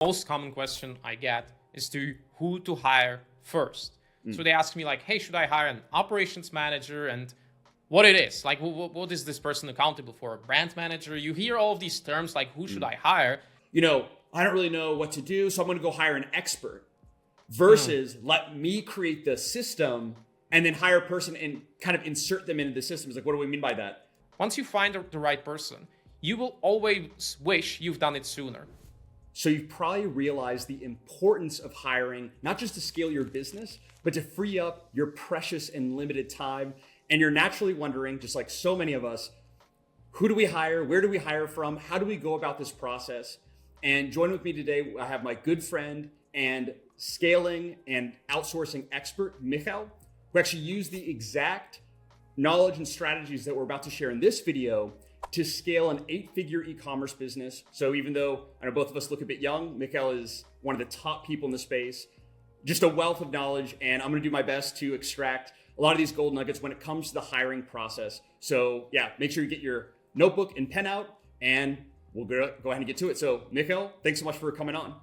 most common question I get is to who to hire first. So they ask me like, hey, should I hire an operations manager? And what it is, like, what is this person accountable for? A brand manager? You hear all of these terms like, who should I hire? I don't really know what to do, so I'm going to go hire an expert versus let me create the system and then hire a person and kind of insert them into the system. It's like, what do we mean by that? Once you find the right person, you will always wish you've done it sooner. So you've probably realized the importance of hiring, not just to scale your business, but to free up your precious and limited time. And you're naturally wondering, just like so many of us, who do we hire? Where do we hire from? How do we go about this process? And join with me today, I have my good friend and scaling and outsourcing expert, Michal, who actually used the exact knowledge and strategies that we're about to share in this video to scale an 8-figure e-commerce business. So even though I know both of us look a bit young, Michal is one of the top people in the space, just a wealth of knowledge, and I'm gonna do my best to extract a lot of these gold nuggets when it comes to the hiring process. So yeah, make sure you get your notebook and pen out, and we'll go ahead and get to it. So Michal, thanks so much for coming on.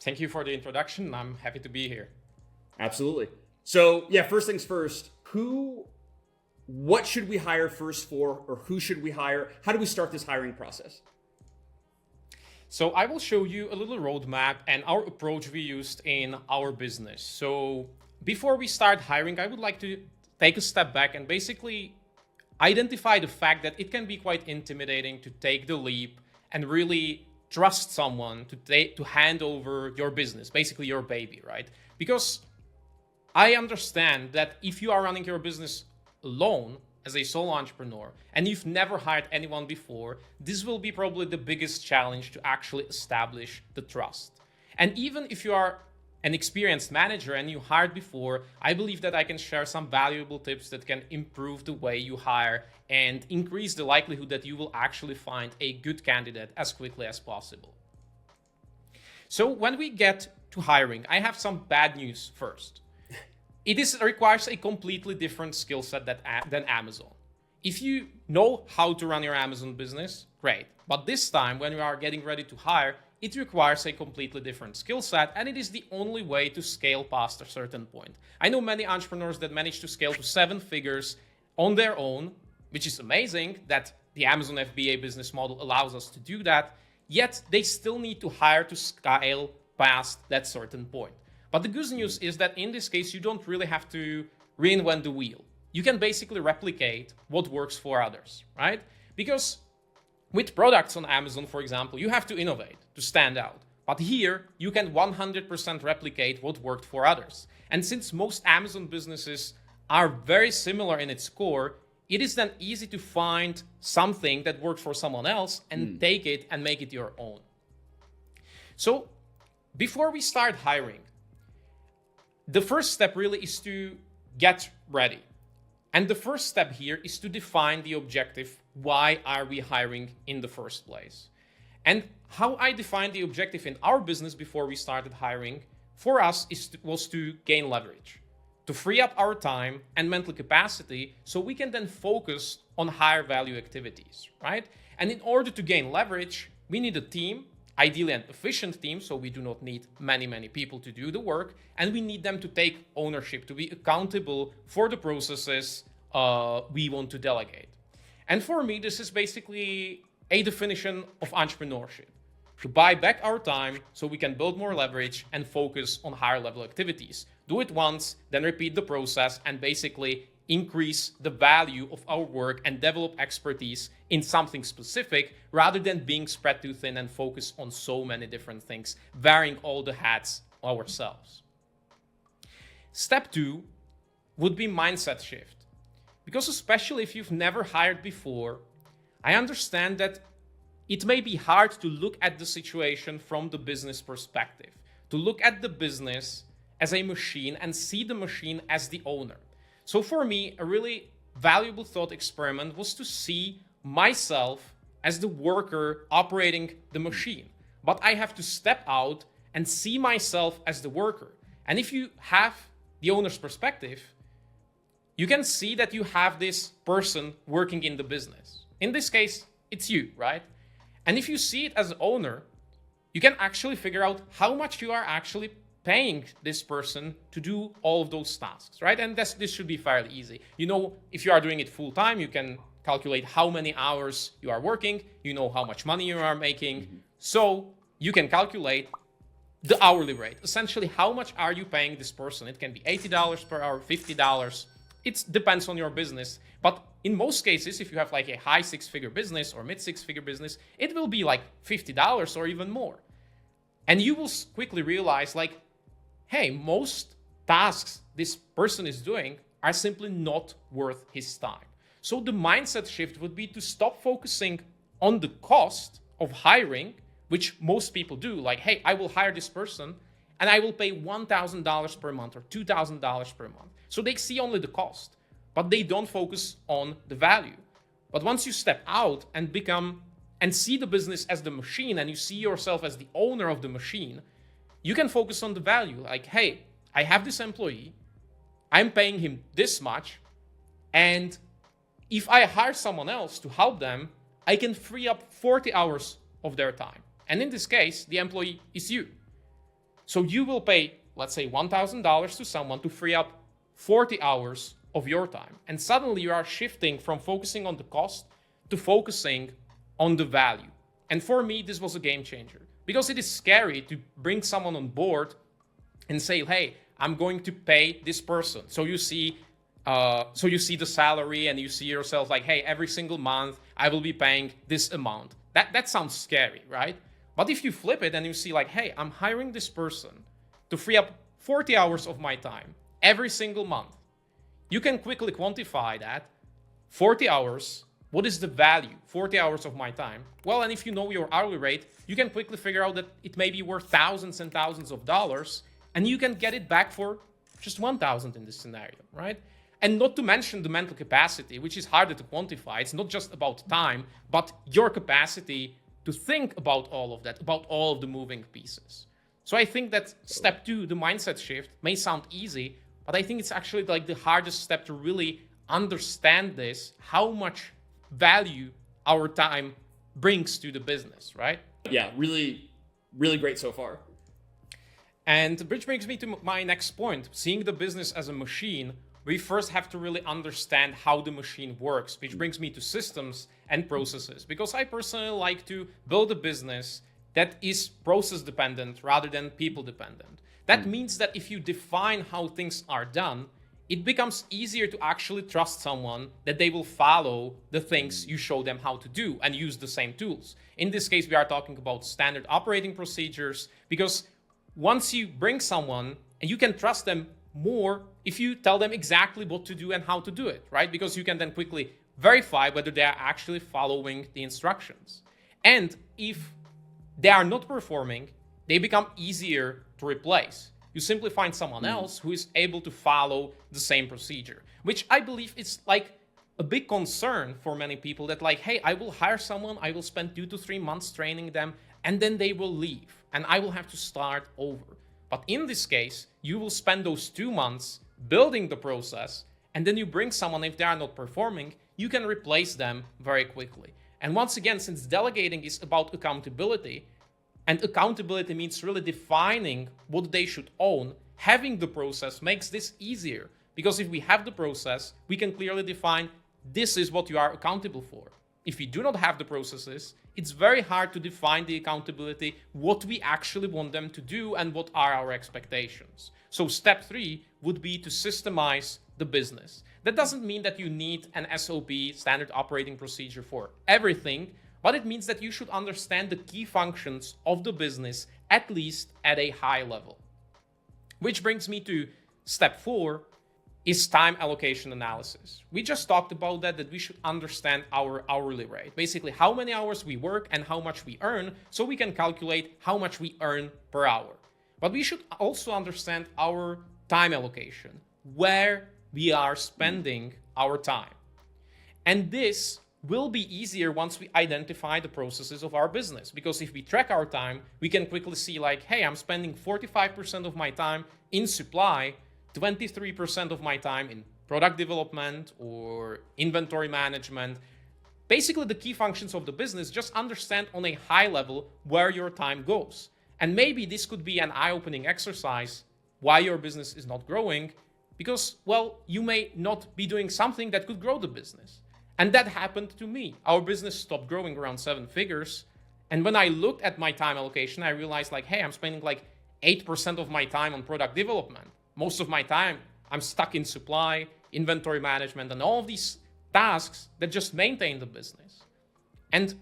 Thank you for the introduction. I'm happy to be here. Absolutely. So yeah, first things first, what should we hire first for, or who should we hire? How do we start this hiring process? So I will show you a little roadmap and our approach we used in our business. So before we start hiring, I would like to take a step back and basically identify the fact that it can be quite intimidating to take the leap and really trust someone to hand over your business, basically your baby, right? Because I understand that if you are running your business alone as a solo entrepreneur and you've never hired anyone before, this will be probably the biggest challenge to actually establish the trust. And even if you are an experienced manager and you hired before, I believe that I can share some valuable tips that can improve the way you hire and increase the likelihood that you will actually find a good candidate as quickly as possible. So when we get to hiring, I have some bad news first. It requires a completely different skill set than Amazon. If you know how to run your Amazon business, great. But this time, when you are getting ready to hire, it requires a completely different skill set, and it is the only way to scale past a certain point. I know many entrepreneurs that manage to scale to 7 figures on their own, which is amazing that the Amazon FBA business model allows us to do that, yet they still need to hire to scale past that certain point. But the good news is that in this case, you don't really have to reinvent the wheel. You can basically replicate what works for others, right? Because with products on Amazon, for example, you have to innovate to stand out. But here, you can 100% replicate what worked for others. And since most Amazon businesses are very similar in its core, it is then easy to find something that works for someone else and take it and make it your own. So before we start hiring, the first step really is to get ready. And the first step here is to define the objective. Why are we hiring in the first place? And how I defined the objective in our business before we started hiring for us was to gain leverage, to free up our time and mental capacity so we can then focus on higher value activities, right? And in order to gain leverage, we need a team, ideally an efficient team, so we do not need many people to do the work, and we need them to take ownership, to be accountable for the processes we want to delegate. And for me, this is basically a definition of entrepreneurship: to buy back our time so we can build more leverage and focus on higher level activities. Do it once, then repeat the process, and basically increase the value of our work and develop expertise in something specific rather than being spread too thin and focus on so many different things, wearing all the hats ourselves. Step 2 would be mindset shift. Because especially if you've never hired before, I understand that it may be hard to look at the situation from the business perspective, to look at the business as a machine and see the machine as the owner. So for me, a really valuable thought experiment was to see myself as the worker operating the machine. But I have to step out and see myself as the worker. And if you have the owner's perspective, you can see that you have this person working in the business. In this case, it's you, right? And if you see it as an owner, you can actually figure out how much you are actually paying this person to do all of those tasks, right? And this should be fairly easy. You know, if you are doing it full time, you can calculate how many hours you are working, you know how much money you are making. So you can calculate the hourly rate. Essentially, how much are you paying this person? It can be $80 per hour, $50. It depends on your business. But in most cases, if you have like a high six-figure business or mid six-figure business, it will be like $50 or even more. And you will quickly realize like, hey, most tasks this person is doing are simply not worth his time. So the mindset shift would be to stop focusing on the cost of hiring, which most people do. Like, hey, I will hire this person and I will pay $1,000 per month or $2,000 per month. So they see only the cost, but they don't focus on the value. But once you step out and see the business as the machine and you see yourself as the owner of the machine, you can focus on the value. Like, hey, I have this employee, I'm paying him this much, and if I hire someone else to help them, I can free up 40 hours of their time. And in this case, the employee is you. So you will pay, let's say, $1,000 to someone to free up 40 hours of your time. And suddenly you are shifting from focusing on the cost to focusing on the value. And for me, this was a game changer because it is scary to bring someone on board and say, hey, I'm going to pay this person. So you see the salary and you see yourself like, hey, every single month I will be paying this amount. That sounds scary, right? But if you flip it and you see like, hey, I'm hiring this person to free up 40 hours of my time every single month, you can quickly quantify that. 40 hours, what is the value? 40 hours of my time. Well, and if you know your hourly rate, you can quickly figure out that it may be worth thousands and thousands of dollars, and you can get it back for just 1,000 in this scenario, right? And not to mention the mental capacity, which is harder to quantify. It's not just about time, but your capacity to think about all of that, about all of the moving pieces. So I think that step 2, the mindset shift, may sound easy, but I think it's actually like the hardest step to really understand this, how much value our time brings to the business, right? Yeah, really, really great so far. And which brings me to my next point. Seeing the business as a machine, we first have to really understand how the machine works, which brings me to systems and processes. Because I personally like to build a business that is process dependent rather than people dependent. That means that if you define how things are done, it becomes easier to actually trust someone that they will follow the things you show them how to do and use the same tools. In this case, we are talking about standard operating procedures, because once you bring someone, and you can trust them more if you tell them exactly what to do and how to do it, right? Because you can then quickly verify whether they are actually following the instructions. And if they are not performing, they become easier to replace. You simply find someone else who is able to follow the same procedure, which I believe is like a big concern for many people, that like, hey, I will hire someone, I will spend 2 to 3 months training them, and then they will leave and I will have to start over. But in this case, you will spend those 2 months building the process, and then you bring someone, if they are not performing, you can replace them very quickly. And once again, since delegating is about accountability, and accountability means really defining what they should own, having the process makes this easier. Because if we have the process, we can clearly define this is what you are accountable for. If we do not have the processes, it's very hard to define the accountability, what we actually want them to do and what are our expectations. So step 3 would be to systemize the business. That doesn't mean that you need an SOP, standard operating procedure, for everything, but it means that you should understand the key functions of the business, at least at a high level. Which brings me to step 4, is time allocation analysis. We just talked about that we should understand our hourly rate. Basically, how many hours we work and how much we earn, so we can calculate how much we earn per hour. But we should also understand our time allocation, where we are spending our time. And this will be easier once we identify the processes of our business. Because if we track our time, we can quickly see like, hey, I'm spending 45% of my time in supply, 23% of my time in product development or inventory management, basically the key functions of the business, just understand on a high level where your time goes. And maybe this could be an eye-opening exercise why your business is not growing, because, well, you may not be doing something that could grow the business. And that happened to me. Our business stopped growing around 7 figures. And when I looked at my time allocation, I realized like, hey, I'm spending like 8% of my time on product development. Most of my time, I'm stuck in supply, inventory management, and all of these tasks that just maintain the business. And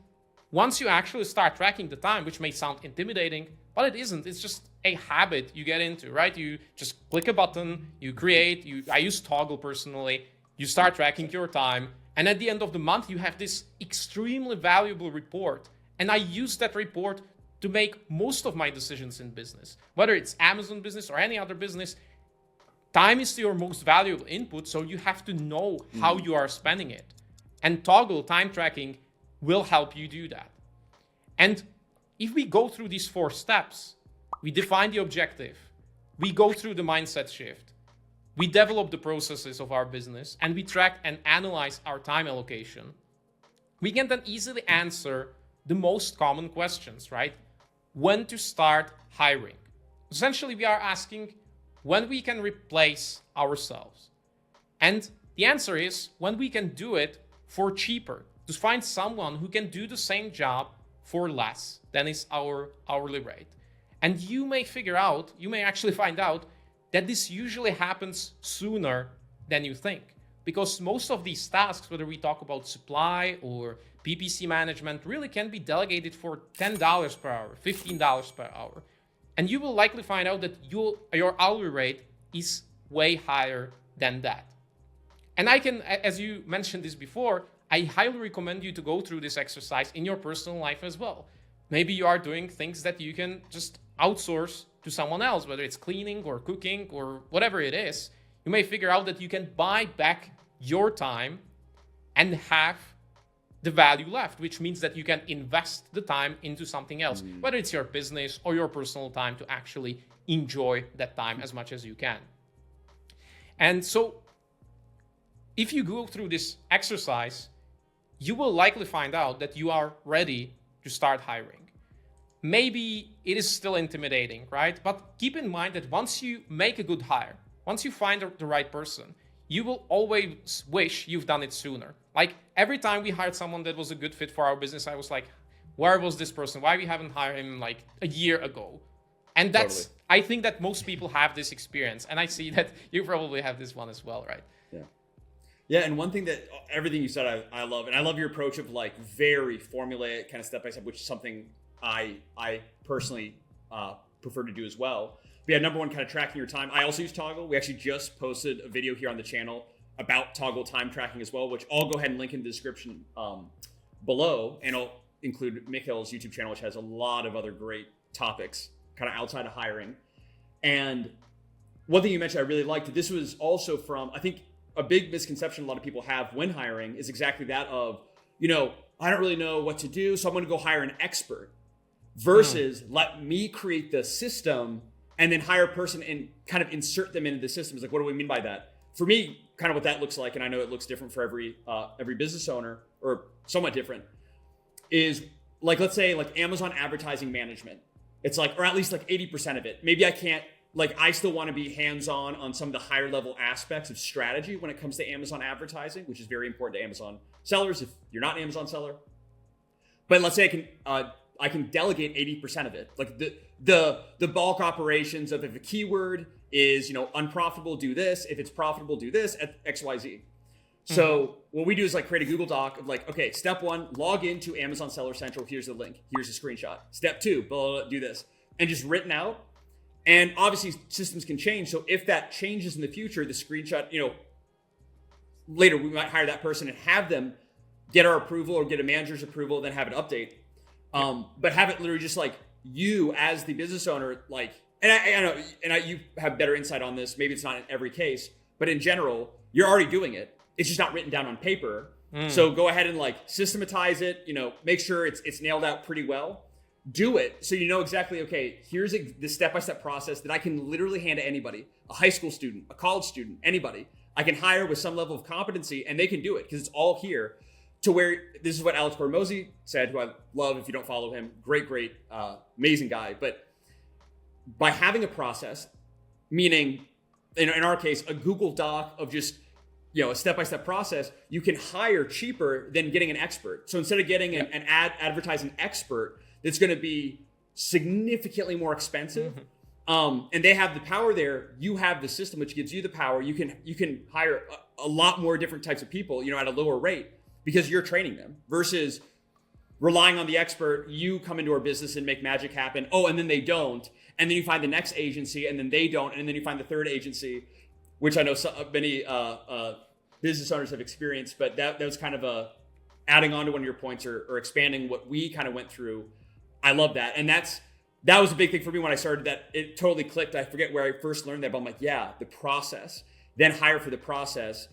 once you actually start tracking the time, which may sound intimidating, but it isn't. It's just a habit you get into, right? You just click a button, you create, I use Toggle personally, you start tracking your time, and at the end of the month, you have this extremely valuable report. And I use that report to make most of my decisions in business. Whether it's Amazon business or any other business, time is your most valuable input, so you have to know how you are spending it. And Toggle time tracking will help you do that. And if we go through these 4 steps, we define the objective, we go through the mindset shift, we develop the processes of our business, and we track and analyze our time allocation, we can then easily answer the most common questions, right? When to start hiring. Essentially, we are asking when we can replace ourselves. And the answer is when we can do it for cheaper, to find someone who can do the same job for less than is our hourly rate. And you may actually find out that this usually happens sooner than you think. Because most of these tasks, whether we talk about supply or PPC management, really can be delegated for $10 per hour, $15 per hour. And you will likely find out that your hourly rate is way higher than that. And I can, as you mentioned this before, I highly recommend you to go through this exercise in your personal life as well. Maybe you are doing things that you can just outsource to someone else, whether it's cleaning or cooking or whatever it is. You may figure out that you can buy back your time and have the value left, which means that you can invest the time into something else, whether it's your business or your personal time, to actually enjoy that time as much as you can. And so if you go through this exercise, you will likely find out that you are ready to start hiring. Maybe it is still intimidating, right? But keep in mind that once you make a good hire, once you find the right person, you will always wish you've done it sooner. Like every time we hired someone that was a good fit for our business, I was like, where was this person? Why we haven't hired him like a year ago? And that's, totally. I think that most people have this experience. And I see that you probably have this one as well, right? Yeah. Yeah, and one thing that everything you said I love, and I love your approach of like very formulaic kind of step by step, which is something I personally prefer to do as well. But yeah, number one, kind of tracking your time. I also use Toggle. We actually just posted a video here on the channel about Toggle time tracking as well, which I'll go ahead and link in the description below, and I'll include Michal's YouTube channel, which has a lot of other great topics kind of outside of hiring. And one thing you mentioned I really liked, this was also from, I think, a big misconception a lot of people have when hiring is exactly that of, I don't really know what to do, so I'm going to go hire an expert versus let me create the system and then hire a person and kind of insert them into the system. It's like, what do we mean by that? For me, kind of what that looks like, and I know it looks different for every business owner, or somewhat different, is like, let's say like Amazon advertising management. It's like, or at least like 80% of it. Maybe I can't, like I still want to be hands-on on some of the higher level aspects of strategy when it comes to Amazon advertising, which is very important to Amazon sellers if you're not an Amazon seller. But let's say I can delegate 80% of it. Like the bulk operations of if a keyword is, unprofitable, do this. If it's profitable, do this at XYZ. So what we do is like create a Google Doc of like, okay, step 1, log into Amazon Seller Central. Here's the link. Here's a screenshot. Step 2, blah, blah, blah, do this. And just written out. And obviously systems can change. So if that changes in the future, the screenshot, later we might hire that person and have them get our approval or get a manager's approval, then have an update. But have it literally just like you as the business owner, like, and I know, and you have better insight on this. Maybe it's not in every case, but in general, you're already doing it. It's just not written down on paper. So go ahead and like systematize it, make sure it's nailed out pretty well. Do it so you know exactly, okay, here's the step-by-step process that I can literally hand to anybody, a high school student, a college student, anybody. I can hire with some level of competency and they can do it because it's all here. to where this is what Alex Hormozi said, who I love. If you don't follow him, great, amazing guy. But by having a process, meaning in our case, a Google Doc of just, a step-by-step process, you can hire cheaper than getting an expert. So instead of getting an advertising expert that's going to be significantly more expensive, and they have the power there, you have the system which gives you the power. You can hire a lot more different types of people, at a lower rate because you're training them versus relying on the expert. You come into our business and make magic happen. Oh, and then they don't. And then you find the next agency and then they don't. And then you find the third agency, which I know many business owners have experienced, but that was kind of adding on to one of your points or expanding what we kind of went through. I love that. And that was a big thing for me when I started that. It totally clicked. I forget where I first learned that, but I'm like, yeah, the process, then hire for the process.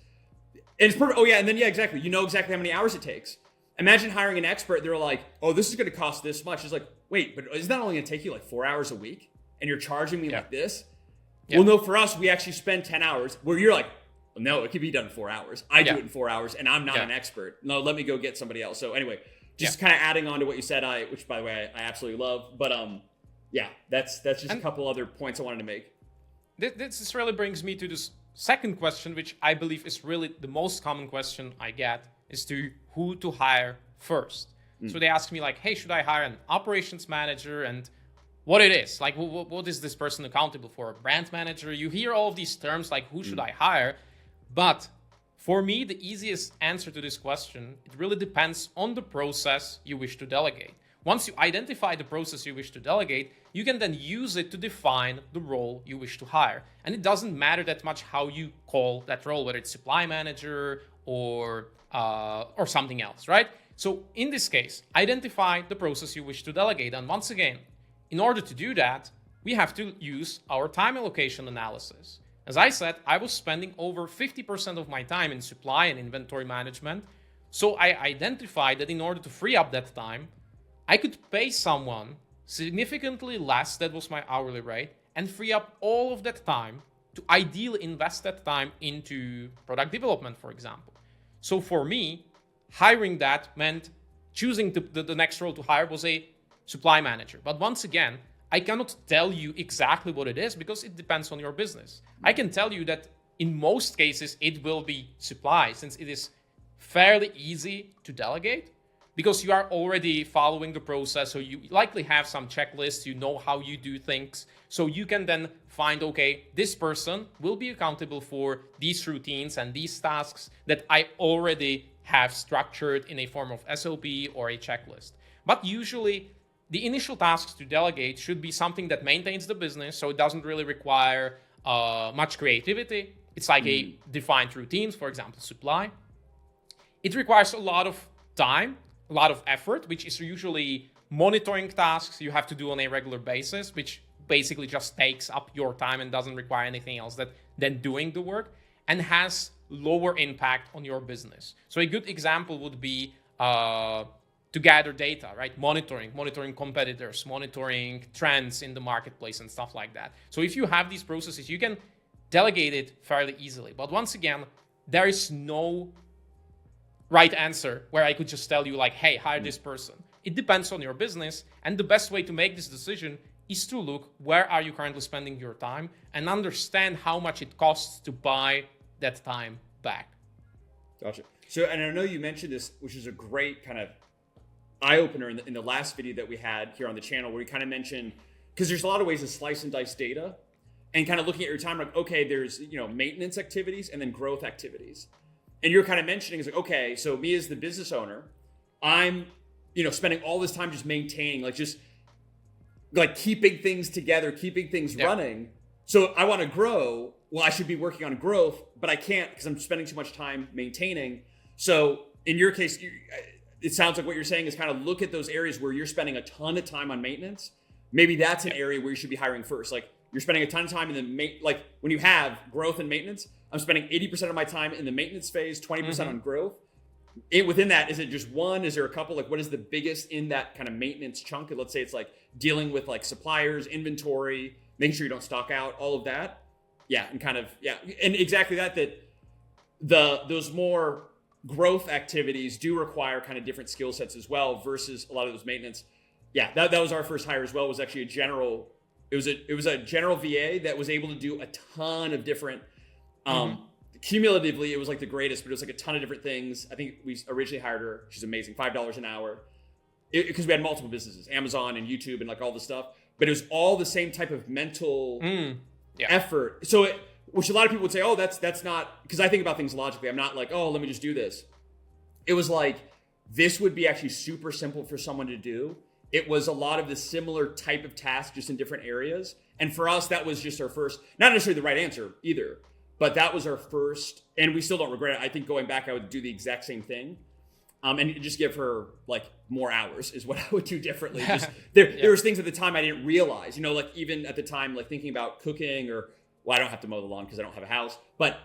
And it's perfect. Oh yeah. And then, exactly. You know exactly how many hours it takes. Imagine hiring an expert. They're like, oh, this is going to cost this much. It's like, wait, but isn't that only going to take you like 4 hours a week? And you're charging me like this? Yeah. Well, no, for us, we actually spend 10 hours where you're like, well, no, it could be done in 4 hours. I do it in 4 hours and I'm not an expert. No, let me go get somebody else. So anyway, just kind of adding on to what you said, which by the way, I absolutely love. But that's just a couple other points I wanted to make. This really brings me to this second question, which I believe is really the most common question I get, is to who to hire first. So they ask me like, hey, should I hire an operations manager? And what it is, like, what is this person accountable for? A brand manager? You hear all of these terms like, who should I hire? But for me, the easiest answer to this question, it really depends on the process you wish to delegate. Once you identify the process you wish to delegate, you can then use it to define the role you wish to hire. And it doesn't matter that much how you call that role, whether it's supply manager or something else, right? So in this case, identify the process you wish to delegate. And once again, in order to do that, we have to use our time allocation analysis. As I said, I was spending over 50% of my time in supply and inventory management. So I identified that in order to free up that time, I could pay someone significantly less, that was my hourly rate, and free up all of that time to ideally invest that time into product development, for example. So for me, hiring that meant choosing the next role to hire was a supply manager. But once again, I cannot tell you exactly what it is because it depends on your business. I can tell you that in most cases, it will be supply, since it is fairly easy to delegate because you are already following the process. So you likely have some checklists, you know how you do things. So you can then find, okay, this person will be accountable for these routines and these tasks that I already have structured in a form of SOP or a checklist. But usually the initial tasks to delegate should be something that maintains the business, so it doesn't really require much creativity. It's like a defined routines, for example, supply. It requires a lot of time, a lot of effort, which is usually monitoring tasks you have to do on a regular basis, which basically just takes up your time and doesn't require anything else than doing the work, and has lower impact on your business. So a good example would be to gather data, right? Monitoring competitors, monitoring trends in the marketplace and stuff like that. So if you have these processes, you can delegate it fairly easily. But once again, there is no right answer where I could just tell you like, hey, hire this person. It depends on your business. And the best way to make this decision is to look, where are you currently spending your time, and understand how much it costs to buy that time back. Gotcha. So, and I know you mentioned this, which is a great kind of eye-opener in the last video that we had here on the channel, where we kind of mentioned, because there's a lot of ways to slice and dice data, and kind of looking at your time, like, okay, there's, maintenance activities and then growth activities. And you're kind of mentioning, is like, okay, so me as the business owner, I'm, spending all this time just maintaining, like keeping things together, keeping things running. So I want to grow. Well, I should be working on growth, but I can't because I'm spending too much time maintaining. So in your case, it sounds like what you're saying is kind of look at those areas where you're spending a ton of time on maintenance. Maybe that's an area where you should be hiring first. Like you're spending a ton of time in the like when you have growth and maintenance, I'm spending 80% of my time in the maintenance phase, 20% on growth. Within that, is it just one? Is there a couple? Like what is the biggest in that kind of maintenance chunk? Let's say it's like dealing with like suppliers, inventory, making sure you don't stock out, all of that. Yeah. And kind of, and exactly that those more growth activities do require kind of different skill sets as well versus a lot of those maintenance. Yeah, that was our first hire as well. It was actually it was a general VA that was able to do a ton of different, cumulatively, it was like the greatest, but it was like a ton of different things. I think we originally hired her. She's amazing. $5 an hour. Because we had multiple businesses, Amazon and YouTube and like all this stuff, but it was all the same type of mental effort. So which a lot of people would say, oh, that's not, because I think about things logically. I'm not like, oh, let me just do this. It was like, this would be actually super simple for someone to do. It was a lot of the similar type of tasks, just in different areas. And for us, that was just our first, not necessarily the right answer either, but that was our first, and we still don't regret it. I think going back, I would do the exact same thing. And just give her like more hours is what I would do differently. Just there was things at the time I didn't realize, like even at the time, like thinking about cooking or, well, I don't have to mow the lawn because I don't have a house, but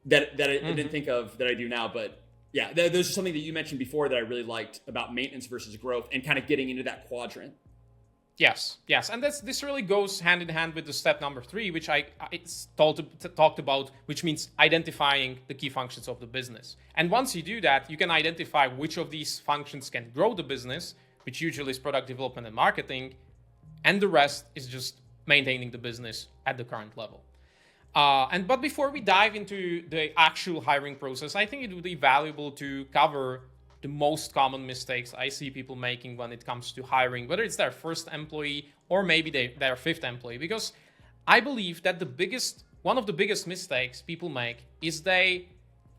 that I didn't think of that I do now. But yeah, there's something that you mentioned before that I really liked about maintenance versus growth and kind of getting into that quadrant. Yes. And this really goes hand in hand with the step number 3, which I talked about, which means identifying the key functions of the business. And once you do that, you can identify which of these functions can grow the business, which usually is product development and marketing, and the rest is just maintaining the business at the current level. But before we dive into the actual hiring process, I think it would be valuable to cover the most common mistakes I see people making when it comes to hiring, whether it's their first employee or maybe their 5th employee, because I believe that one of the biggest mistakes people make is they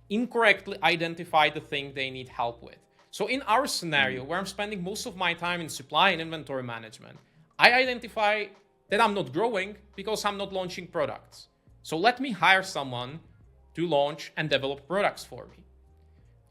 incorrectly identify the thing they need help with. So in our scenario, where I'm spending most of my time in supply and inventory management, I identify that I'm not growing because I'm not launching products. So let me hire someone to launch and develop products for me.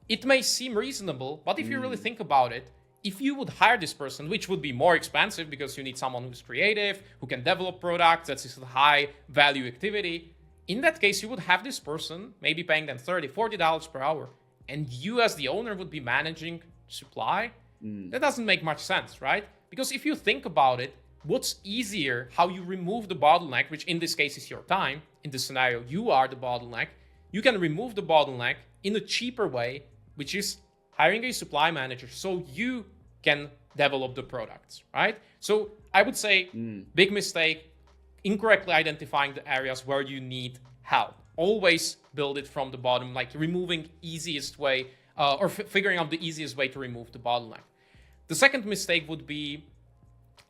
It may seem reasonable, but if you really think about it, if you would hire this person, which would be more expensive because you need someone who's creative, who can develop products, that's a high value activity, in that case, you would have this person maybe paying them $30, $40 per hour, and you as the owner would be managing supply. That doesn't make much sense, right? Because if you think about it, what's easier, how you remove the bottleneck, which in this case is your time. In this scenario, you are the bottleneck. You can remove the bottleneck in a cheaper way, which is hiring a supply manager so you can develop the products, right? So I would say big mistake, incorrectly identifying the areas where you need help. Always build it from the bottom, like removing easiest way or figuring out the easiest way to remove the bottleneck. The second mistake would be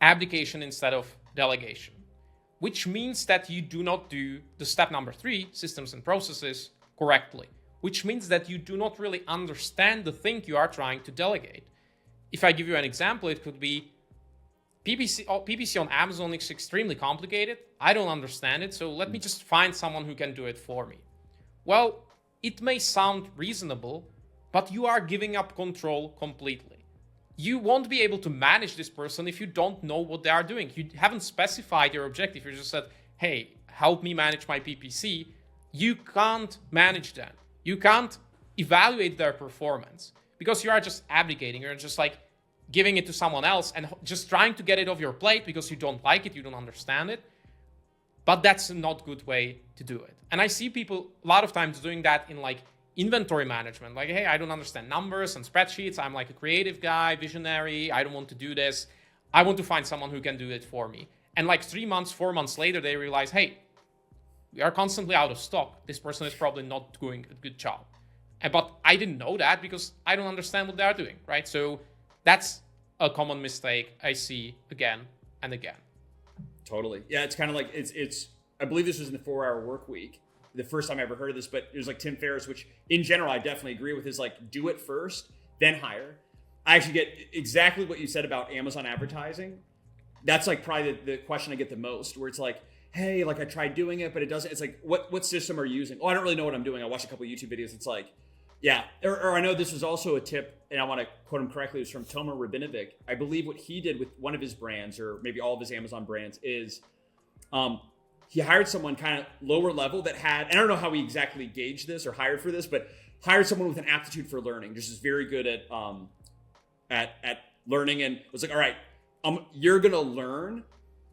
abdication instead of delegation, which means that you do not do the step number 3, systems and processes, correctly, which means that you do not really understand the thing you are trying to delegate. If I give you an example, it could be PPC on Amazon is extremely complicated. I don't understand it, so let me just find someone who can do it for me. Well, it may sound reasonable, but you are giving up control completely. You won't be able to manage this person if you don't know what they are doing. You haven't specified your objective. You just said, hey, help me manage my PPC. You can't manage that. You can't evaluate their performance because you are just abdicating. You're just like giving it to someone else and just trying to get it off your plate because you don't like it, you don't understand it. But that's a not good way to do it. And I see people a lot of times doing that in like inventory management. Like, hey, I don't understand numbers and spreadsheets. I'm like a creative guy, visionary. I don't want to do this. I want to find someone who can do it for me. And like 3 months, 4 months later, they realize, hey, we are constantly out of stock. This person is probably not doing a good job. But I didn't know that because I don't understand what they are doing, right? So that's a common mistake I see again and again. Totally. Yeah, it's kind of like, it's. I believe this was in the 4-hour work week. The first time I ever heard of this, but it was like Tim Ferriss, which in general, I definitely agree with, is like, do it first, then hire. I actually get exactly what you said about Amazon advertising. That's like probably the question I get the most, where it's like, hey, like I tried doing it, but it doesn't. It's like, what system are you using? Oh, I don't really know what I'm doing. I watched a couple of YouTube videos. It's like, yeah. Or I know this was also a tip, and I want to quote him correctly. It was from Tomer Rabinovic. I believe what he did with one of his brands, or maybe all of his Amazon brands, is he hired someone kind of lower level that had, and I don't know how he exactly gauged this or hired for this, but hired someone with an aptitude for learning, just is very good at learning, and was like, all right, you're gonna learn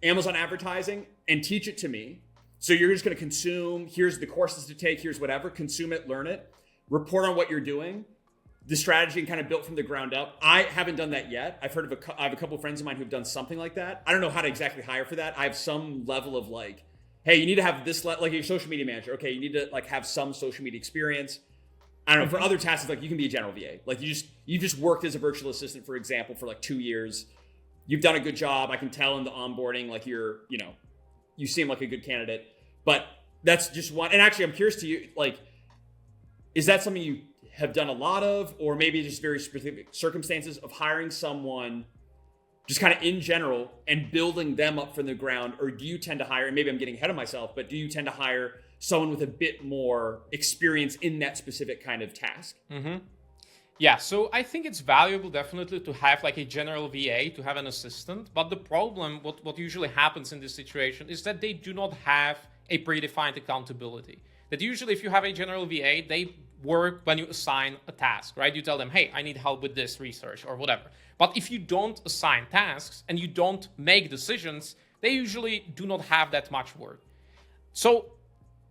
Amazon advertising and teach it to me. So you're just gonna consume, here's the courses to take, here's whatever, consume it, learn it, report on what you're doing, the strategy and kind of built from the ground up. I haven't done that yet. I've heard of I have a couple of friends of mine who've done something like that. I don't know how to exactly hire for that. I have some level of like, hey, you need to have this, like your social media manager. Okay, you need to like have some social media experience. I don't know. For other tasks, like you can be a general VA. Like you just worked as a virtual assistant, for example, for like 2 years. You've done a good job. I can tell in the onboarding, like you seem like a good candidate. But that's just one. And actually, I'm curious to you, like, is that something you have done a lot of, or maybe just very specific circumstances of hiring someone just kind of in general and building them up from the ground? Or do you tend to hire, and maybe I'm getting ahead of myself, but do you tend to hire someone with a bit more experience in that specific kind of task? Mm-hmm. Yeah, so I think it's valuable definitely to have like a general VA, to have an assistant. But the problem, what usually happens in this situation is that they do not have a predefined accountability. That usually if you have a general VA, they work when you assign a task, right? You tell them, hey, I need help with this research or whatever. But if you don't assign tasks and you don't make decisions, they usually do not have that much work. So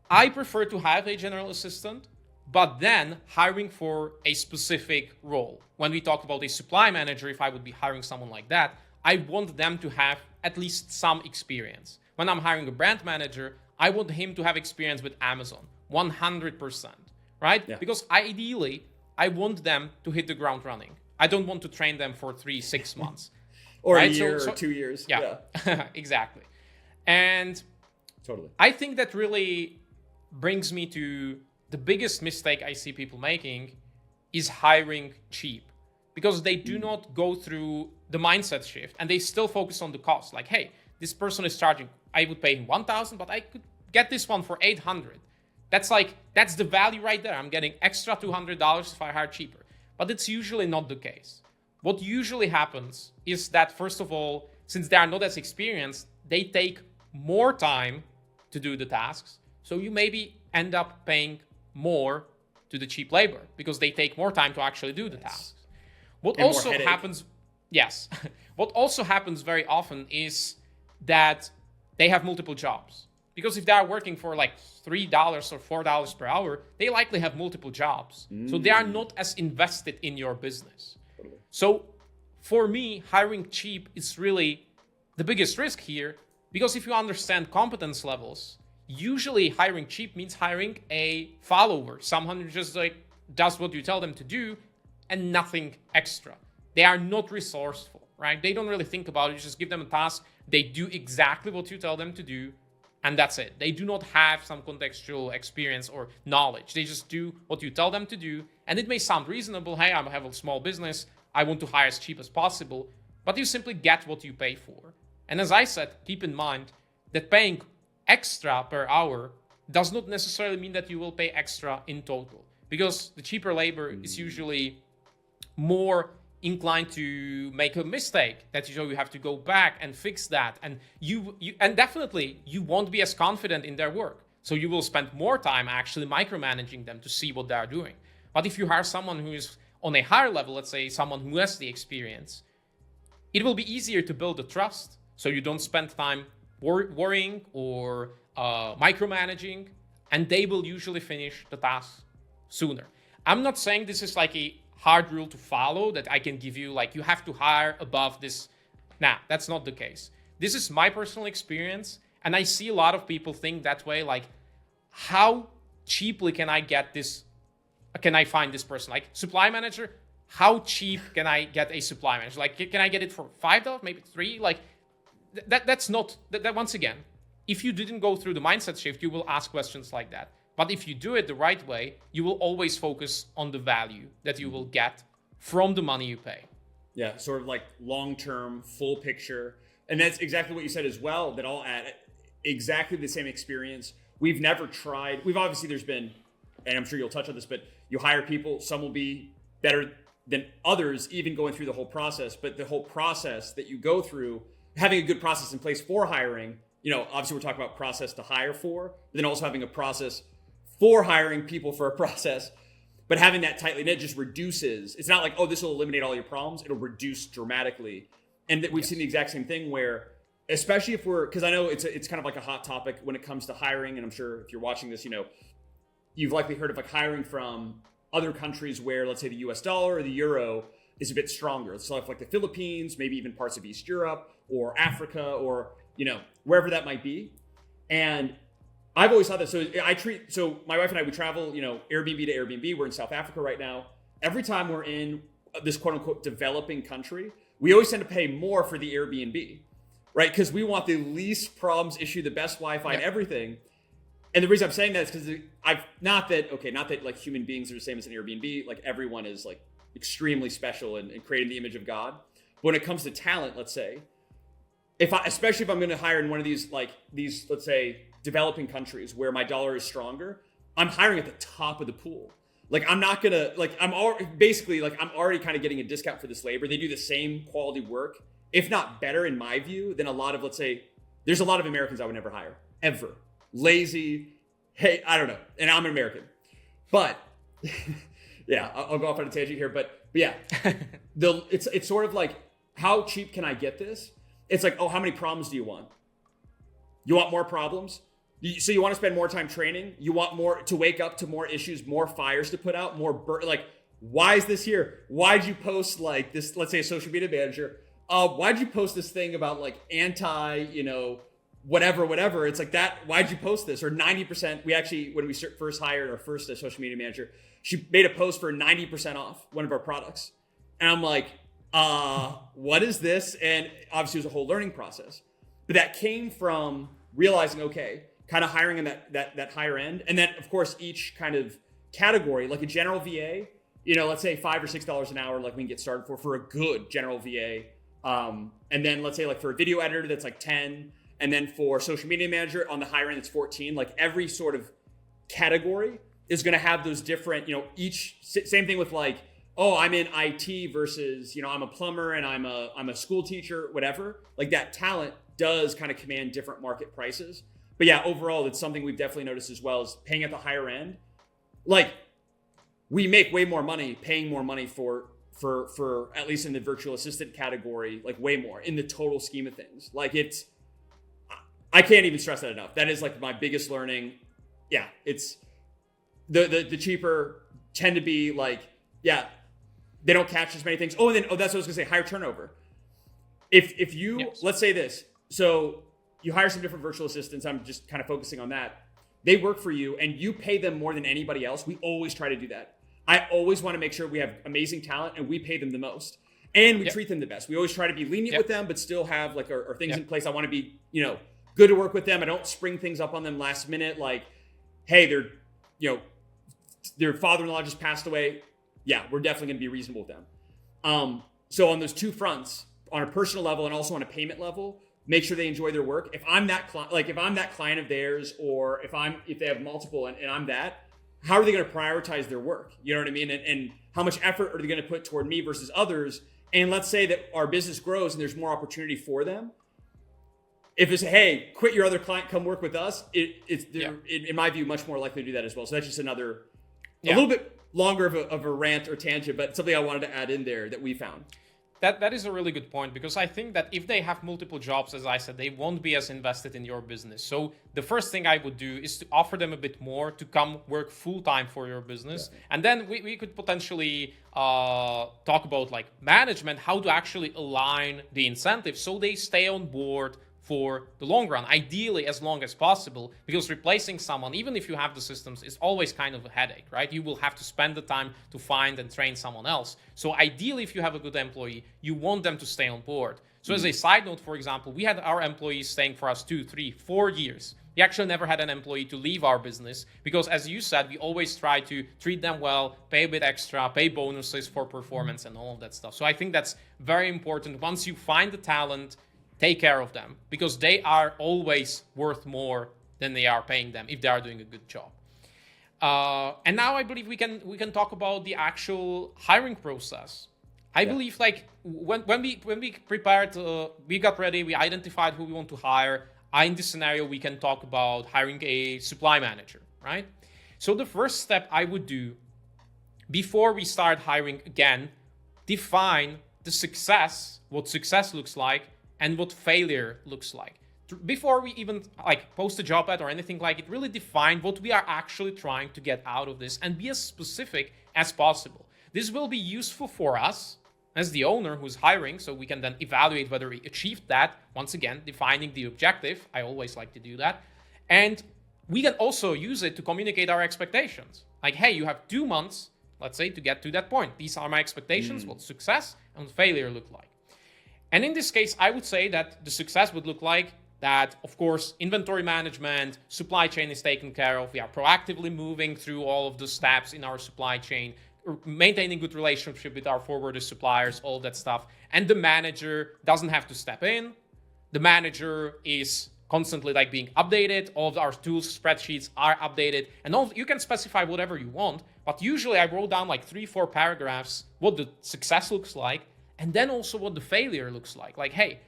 I prefer to have a general assistant, but then hiring for a specific role. When we talk about a supply manager, if I would be hiring someone like that, I want them to have at least some experience. When I'm hiring a brand manager, I want him to have experience with Amazon, 100%, right? Yeah. Because ideally, I want them to hit the ground running. I don't want to train them for 3-6 months. Or right? A year or 2 years. Yeah. Exactly. And totally, I think that really brings me to the biggest mistake I see people making is hiring cheap, because they do not go through the mindset shift and they still focus on the cost. Like, hey, this person is charging, I would pay him 1,000, but I could get this one for 800. That's the value right there. I'm getting extra $200 if I hire cheaper. But it's usually not the case. What usually happens is that, first of all, since they are not as experienced, they take more time to do the tasks. So you maybe end up paying more to the cheap labor because they take more time to actually do the tasks. What and also happens, yes, what also happens very often is that they have multiple jobs. Because if they are working for like $3 or $4 per hour, they likely have multiple jobs. So they are not as invested in your business. So for me, hiring cheap is really the biggest risk here, because if you understand competence levels, usually hiring cheap means hiring a follower, someone who just like does what you tell them to do and nothing extra. They are not resourceful, right? They don't really think about it. You just give them a task. They do exactly what you tell them to do, and that's it. They do not have some contextual experience or knowledge. They just do what you tell them to do. And it may sound reasonable. Hey, I have a small business. I want to hire as cheap as possible. But you simply get what you pay for. And as I said, keep in mind that paying extra per hour does not necessarily mean that you will pay extra in total, because the cheaper labor is usually more inclined to make a mistake that you have to go back and fix that, and you and definitely you won't be as confident in their work, so you will spend more time actually micromanaging them to see what they are doing. But if you hire someone who is on a higher level, let's say someone who has the experience, it will be easier to build the trust, so you don't spend time worrying or micromanaging, and they will usually finish the task sooner. I'm not saying this is like a hard rule to follow that I can give you, like you have to hire above this. Nah, that's not the case. This is my personal experience, and I see a lot of people think that way, like, how cheaply can I get this? Can I find this person? Like, supply manager, how cheap can I get a supply manager? Like, can I get it for $5, maybe $3? Like, that's not, that once again, if you didn't go through the mindset shift, you will ask questions like that. But if you do it the right way, you will always focus on the value that you will get from the money you pay. Yeah, sort of like long-term, full picture. And that's exactly what you said as well, that I'll add exactly the same experience. We've never tried, obviously there's been, and I'm sure you'll touch on this, but you hire people, some will be better than others, even going through the whole process. But the whole process that you go through, having a good process in place for hiring, obviously we're talking about process to hire for, but then also having a process for hiring people for a process, but having that tightly knit just reduces. It's not like, oh, this will eliminate all your problems. It'll reduce dramatically. And that we've seen the exact same thing where, especially if because I know it's kind of like a hot topic when it comes to hiring. And I'm sure if you're watching this, you've likely heard of like hiring from other countries where, let's say, the US dollar or the euro is a bit stronger. So like the Philippines, maybe even parts of East Europe or Africa or, wherever that might be. And I've always thought that. So my wife and I, we travel, Airbnb to Airbnb. We're in South Africa right now. Every time we're in this quote unquote developing country, we always tend to pay more for the Airbnb, right? Because we want the least problems issue, the best Wi-Fi and everything. And the reason I'm saying that is because not that like human beings are the same as an Airbnb. Like everyone is like extremely special and creating the image of God. But when it comes to talent, let's say, especially if I'm going to hire in one of these, let's say, developing countries where my dollar is stronger, I'm hiring at the top of the pool. Like I'm not going to, I'm already kind of getting a discount for this labor. They do the same quality work, if not better in my view, than a lot of, let's say, there's a lot of Americans I would never hire, ever. Lazy, hey, I don't know. And I'm an American. But yeah, I'll go off on a tangent here. But yeah, it's sort of like, how cheap can I get this? It's like, oh, how many problems do you want? You want more problems? So you want to spend more time training? You want more to wake up to more issues, more fires to put out, why is this here? Why'd you post like this? Let's say a social media manager. Why'd you post this thing about like anti, whatever. It's like that. Why'd you post this? Or 90%. We actually, when we first hired our first social media manager, she made a post for 90% off one of our products. And I'm like, what is this? And obviously it was a whole learning process, but that came from realizing, okay, kind of hiring in that higher end. And then of course, each kind of category, like a general VA, let's say $5 or $6 an hour, like we can get started for a good general VA. And then let's say like for a video editor, that's like 10. And then for social media manager on the higher end, it's 14. Like every sort of category is going to have those different, same thing with like, oh, I'm in IT versus, I'm a plumber and I'm a school teacher, whatever. Like that talent does kind of command different market prices. But yeah, overall, it's something we've definitely noticed as well, is paying at the higher end. Like we make way more money paying more money for at least in the virtual assistant category, like way more in the total scheme of things. Like I can't even stress that enough. That is like my biggest learning. Yeah, it's the cheaper tend to be like, yeah, they don't catch as many things. Oh, and then that's what I was gonna say, higher turnover. If you, let's say this, so you hire some different virtual assistants, I'm just kind of focusing on that. They work for you and you pay them more than anybody else. We always try to do that. I always want to make sure we have amazing talent and we pay them the most. And we treat them the best. We always try to be lenient with them, but still have like our things in place. I want to be, good to work with them. I don't spring things up on them last minute. Like, hey, their father-in-law just passed away. Yeah, we're definitely going to be reasonable with them. So on those two fronts, on a personal level and also on a payment level, make sure they enjoy their work. If I'm that client of theirs, or if they have multiple and I'm that, how are they going to prioritize their work? You know what I mean? And how much effort are they going to put toward me versus others? And let's say that our business grows and there's more opportunity for them. If it's, hey, quit your other client, come work with us, in my view, much more likely to do that as well. So that's just another, a little bit longer of a rant or tangent, but something I wanted to add in there that we found. That is a really good point, because I think that if they have multiple jobs, as I said, they won't be as invested in your business. So the first thing I would do is to offer them a bit more to come work full-time for your business. Yeah. And then we could potentially talk about like management, how to actually align the incentives so they stay on board for the long run, ideally as long as possible, because replacing someone, even if you have the systems, is always kind of a headache, right? You will have to spend the time to find and train someone else. So ideally, if you have a good employee, you want them to stay on board. So as a side note, for example, we had our employees staying for us 2, 3, 4 years. We actually never had an employee to leave our business because, as you said, we always try to treat them well, pay a bit extra, pay bonuses for performance and all of that stuff. So I think that's very important. Once you find the talent, take care of them, because they are always worth more than they are paying them if they are doing a good job. And now I believe we can talk about the actual hiring process. I believe like when we prepared, we got ready, we identified who we want to hire. In this scenario, we can talk about hiring a supply manager, right? So the first step I would do before we start hiring again, define the success, what success looks like, and what failure looks like. before we even like post a job ad or anything like it, really define what we are actually trying to get out of this and be as specific as possible. This will be useful for us as the owner who's hiring, so we can then evaluate whether we achieved that. Once again, defining the objective. I always like to do that. And we can also use it to communicate our expectations. Like, hey, you have 2 months, let's say, to get to that point. These are my expectations, what success and failure look like. And in this case, I would say that the success would look like that, of course, inventory management, supply chain is taken care of. We are proactively moving through all of the steps in our supply chain, maintaining good relationship with our forwarder suppliers, all that stuff. And the manager doesn't have to step in. The manager is constantly like being updated. All of our tools, spreadsheets are updated. And you can specify whatever you want. But usually I wrote down like 3-4 paragraphs what the success looks like. And then also what the failure looks like. Like, hey,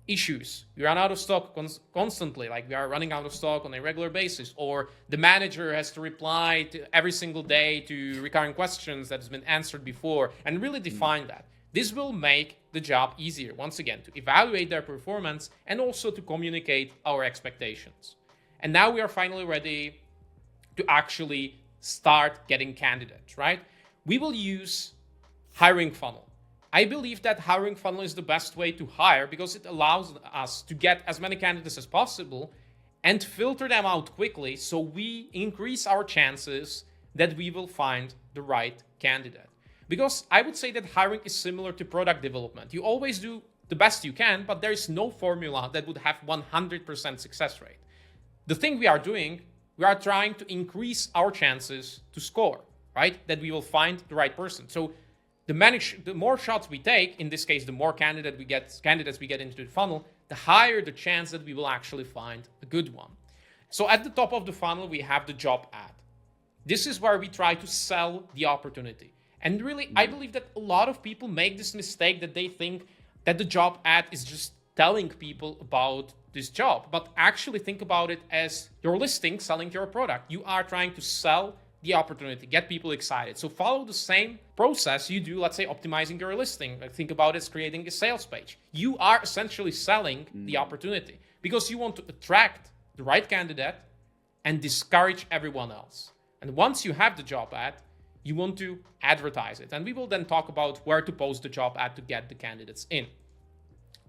issues. We run out of stock constantly. Like we are running out of stock on a regular basis. Or the manager has to reply to every single day to recurring questions that has been answered before. And really define that. This will make the job easier, once again, to evaluate their performance and also to communicate our expectations. And now we are finally ready to actually start getting candidates, right? We will use hiring funnel. I believe that hiring funnel is the best way to hire because it allows us to get as many candidates as possible and filter them out quickly so we increase our chances that we will find the right candidate. Because I would say that hiring is similar to product development. You always do the best you can, but there is no formula that would have 100% success rate. The thing we are doing, we are trying to increase our chances to score, right? That we will find the right person. So the more shots we take, in this case, the more candidates we get into the funnel, the higher the chance that we will actually find a good one. So at the top of the funnel, we have the job ad. This is where we try to sell the opportunity. And really, I believe that a lot of people make this mistake that they think that the job ad is just telling people about this job. But actually think about it as your listing selling your product. You are trying to sell the opportunity, get people excited. So follow the same process you do, let's say, optimizing your listing. Like, think about it as creating a sales page. You are essentially selling the opportunity because you want to attract the right candidate and discourage everyone else. And once you have the job ad, you want to advertise it. And we will then talk about where to post the job ad to get the candidates in.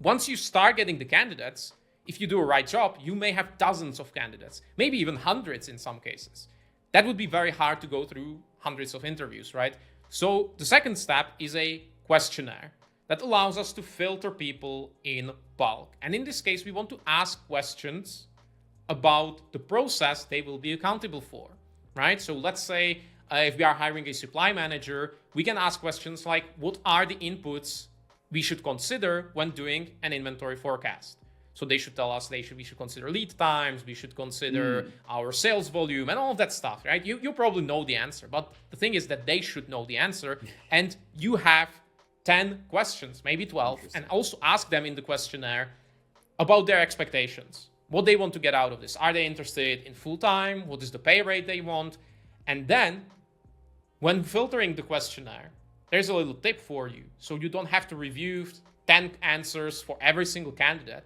Once you start getting the candidates, if you do a right job, you may have dozens of candidates, maybe even hundreds in some cases. That would be very hard to go through hundreds of interviews, right? So the second step is a questionnaire that allows us to filter people in bulk. And in this case, we want to ask questions about the process they will be accountable for, right? So let's say if we are hiring a supply manager, we can ask questions like, what are the inputs we should consider when doing an inventory forecast? So they should tell us we should consider lead times, we should consider our sales volume and all of that stuff, right? You probably know the answer, but the thing is that they should know the answer. And you have 10 questions, maybe 12, and also ask them in the questionnaire about their expectations, what they want to get out of this. Are they interested in full-time? What is the pay rate they want? And then when filtering the questionnaire, there's a little tip for you. So you don't have to review 10 answers for every single candidate.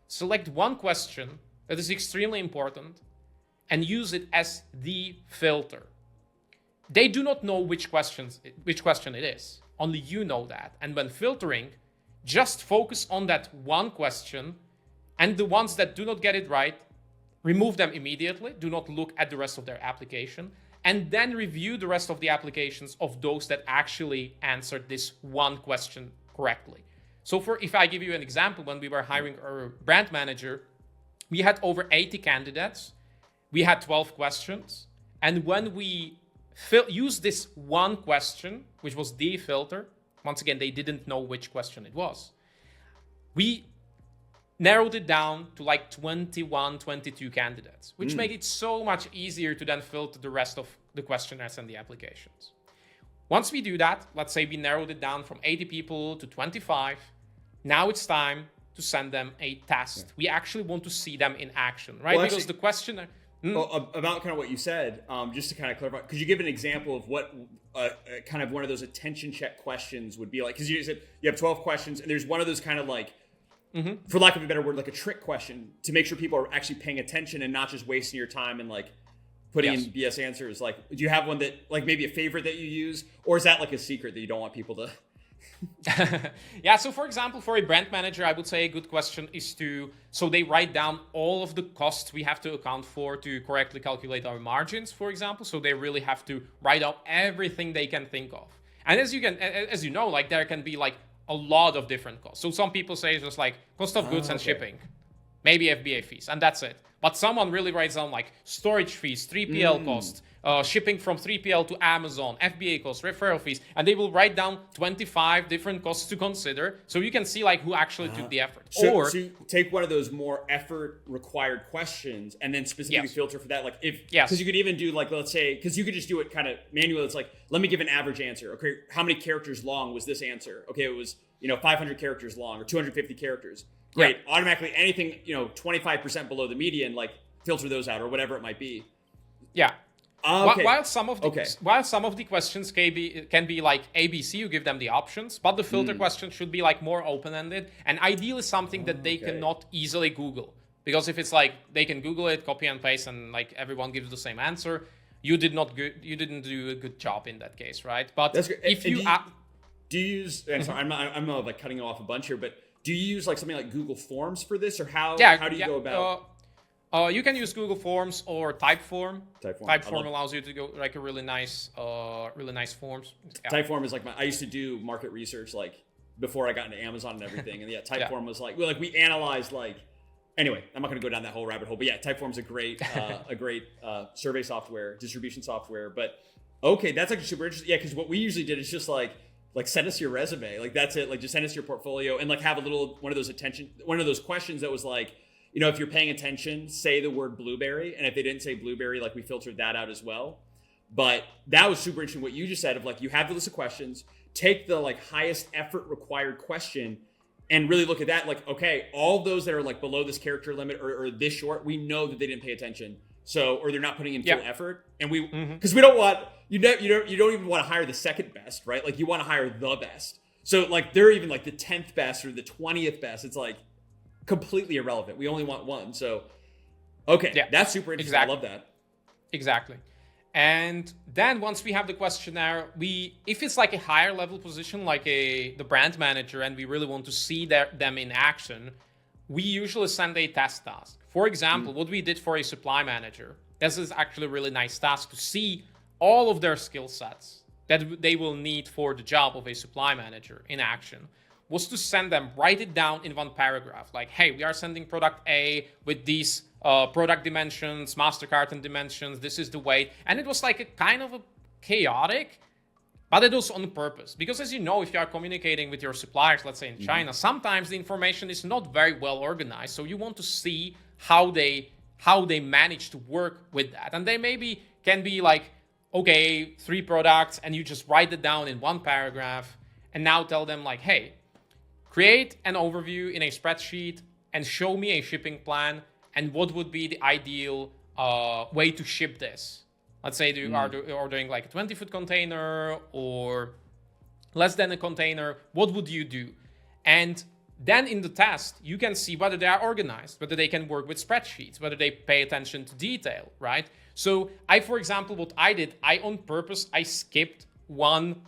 Select one question that is extremely important and use it as the filter. They do not know which question it is. Only you know that. And when filtering, just focus on that one question, and the ones that do not get it right, remove them immediately. Do not look at the rest of their application. And then review the rest of the applications of those that actually answered this one question correctly. So if I give you an example, when we were hiring our brand manager, we had over 80 candidates. We had 12 questions. And when we used this one question, which was the filter, once again, they didn't know which question it was. We narrowed it down to like 21, 22 candidates, which made it so much easier to then filter the rest of the questionnaires and the applications. Once we do that, let's say we narrowed it down from 80 people to 25. Now it's time to send them a test. We actually want to see them in action, right? Well, because the questionnaire... About kind of what you said, just to kind of clarify, could you give an example of what kind of one of those attention check questions would be like? Because you said you have 12 questions, and there's one of those kind of like for lack of a better word, like a trick question to make sure people are actually paying attention and not just wasting your time and like putting in BS answers. Like, do you have one that like maybe a favorite that you use, or is that like a secret that you don't want people to? Yeah, so for example, for a brand manager, I would say a good question is so they write down all of the costs we have to account for to correctly calculate our margins, for example. So they really have to write out everything they can think of. And as you know, like there can be like a lot of different costs. So some people say just like cost of goods and shipping, maybe FBA fees, and that's it. But someone really writes down like storage fees, 3PL costs, shipping from 3PL to Amazon, FBA costs, referral fees, and they will write down 25 different costs to consider, so you can see like who actually took the effort. So you take one of those more effort required questions and then specifically filter for that. Like because you could even do like, let's say, because you could just do it kind of manually. It's like, let me give an average answer. Okay, how many characters long was this answer? Okay, it was 500 characters long or 250 characters. Great. Yeah. Automatically anything 25% below the median, like filter those out or whatever it might be. Yeah. Okay. While some of the questions can be like ABC, you give them the options, but the filter question should be like more open-ended and ideally something that they cannot easily Google. Because if it's like they can Google it, copy and paste, and like everyone gives the same answer, you didn't do a good job in that case, right? But that's great. If do you use? And sorry, I'm not like cutting off a bunch here, but do you use like something like Google Forms for this, or how do you go about? You can use Google Forms or Typeform. Typeform allows you to go like a really nice forms. Yeah. Typeform is like I used to do market research like before I got into Amazon and everything, and Typeform was like we analyzed like. Anyway, I'm not going to go down that whole rabbit hole, but yeah, Typeform's a great survey software, distribution software. But okay, that's actually super interesting. Yeah, because what we usually did is just like send us your resume, like that's it. Like just send us your portfolio and like have a little one of those questions that was like, if you're paying attention, say the word blueberry, and if they didn't say blueberry, like we filtered that out as well. But that was super interesting what you just said of like you have the list of questions, take the like highest effort required question. And really look at that, like, okay, all of those that are like below this character limit or this short, we know that they didn't pay attention. So, or they're not putting in full effort. And because we don't want, you don't even want to hire the second best, right? Like you want to hire the best. So like they're even like the 10th best or the 20th best. It's like completely irrelevant. We only want one. So, okay, that's super interesting. Exactly. I love that. Exactly. And then once we have the questionnaire, if it's like a higher level position, like the brand manager, and we really want to see them in action, we usually send a test task. For example, what we did for a supply manager, this is actually a really nice task to see all of their skill sets that they will need for the job of a supply manager in action, was to send them, write it down in one paragraph. Like, hey, we are sending product A with these product dimensions, master carton dimensions, this is the weight. And it was like a kind of a chaotic, but it was on purpose. Because as you know, if you are communicating with your suppliers, let's say in China, sometimes the information is not very well organized. So you want to see how they manage to work with that. And they maybe can be like, okay, 3 products, and you just write it down in one paragraph, and now tell them like, hey, create an overview in a spreadsheet and show me a shipping plan and what would be the ideal way to ship this. Let's say you are ordering like a 20-foot container or less than a container. What would you do? And then in the test, you can see whether they are organized, whether they can work with spreadsheets, whether they pay attention to detail, right? So for example, what I did, on purpose, I skipped one